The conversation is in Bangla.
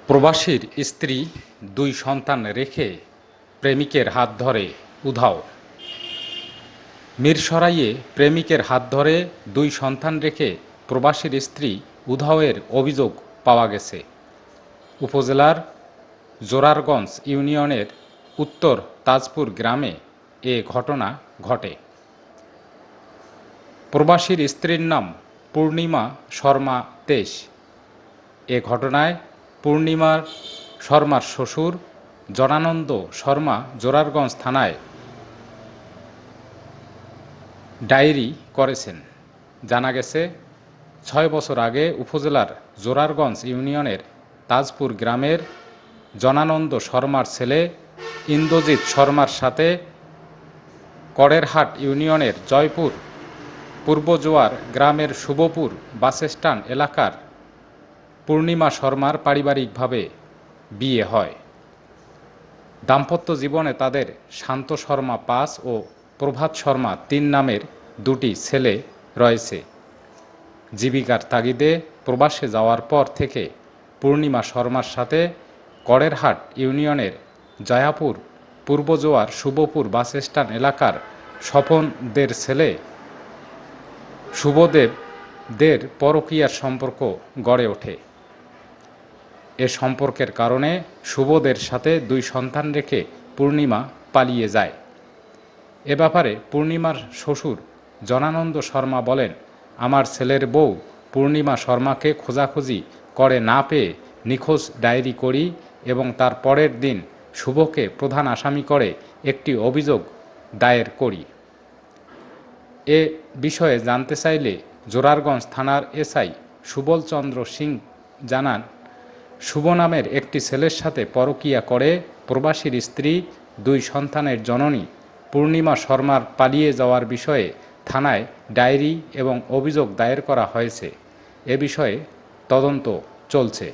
প্রবাসীর স্ত্রী দুই সন্তান রেখে প্রেমিকের হাত ধরে উধাও। মিরসরাইয়ে প্রেমিকের হাত ধরে দুই সন্তান রেখে প্রবাসীর স্ত্রী উধাওয়ের অভিযোগ পাওয়া গেছে। উপজেলার জোরারগঞ্জ ইউনিয়নের উত্তর তাজপুর গ্রামে এ ঘটনা ঘটে। প্রবাসীর স্ত্রীর নাম পূর্ণিমা শর্মা 23। এ ঘটনায় পূর্ণিমা শর্মার শ্বশুর জনানন্দ শর্মা জোরারগঞ্জ থানায় ডায়েরি করেছেন। জানা গেছে, 6 বছর আগে উপজেলার জোরারগঞ্জ ইউনিয়নের তাজপুর গ্রামের জনানন্দ শর্মার ছেলে ইন্দ্রজিৎ শর্মার সাথে কড়েরহাট ইউনিয়নের জয়পুর পূর্বজোয়ার গ্রামের শুভপুর বাসস্ট্যান্ড এলাকার পূর্ণিমা শর্মার পারিবারিকভাবে বিয়ে হয়। দাম্পত্য জীবনে তাদের শান্ত শর্মা 5 ও প্রভাত শর্মা 3 নামের দুটি ছেলে রয়েছে। জীবিকার তাগিদে প্রবাসে যাওয়ার পর থেকে পূর্ণিমা শর্মার সাথে কড়েরহাট ইউনিয়নের জয়াপুর পূর্বজোয়ার শুভপুর বাসস্ট্যান্ড এলাকার স্বপনদের ছেলে শুভদেবদের পরকীয়ার সম্পর্ক গড়ে ওঠে। এ সম্পর্কের কারণে শুভদের সাথে দুই সন্তান রেখে পূর্ণিমা পালিয়ে যায়। এ ব্যাপারে পূর্ণিমার শ্বশুর জনানন্দ শর্মা বলেন, আমার ছেলের বউ পূর্ণিমা শর্মাকে খোঁজাখুঁজি করে না পেয়ে নিখোঁজ ডায়েরি করি এবং তার পরের দিন শুভকে প্রধান আসামি করে একটি অভিযোগ দায়ের করি। এ বিষয়ে জানতে চাইলে জোরারগঞ্জ থানার এসআই সুবল চন্দ্র সিং জানান, শুভ নামের একটি ছেলের সাথে পরকীয়া করে প্রবাসীর স্ত্রী দুই সন্তানের জননী পূর্ণিমা শর্মার পালিয়ে যাওয়ার বিষয়ে থানায় ডায়েরি এবং অভিযোগ দায়ের করা হয়েছে। এ বিষয়ে তদন্ত চলছে।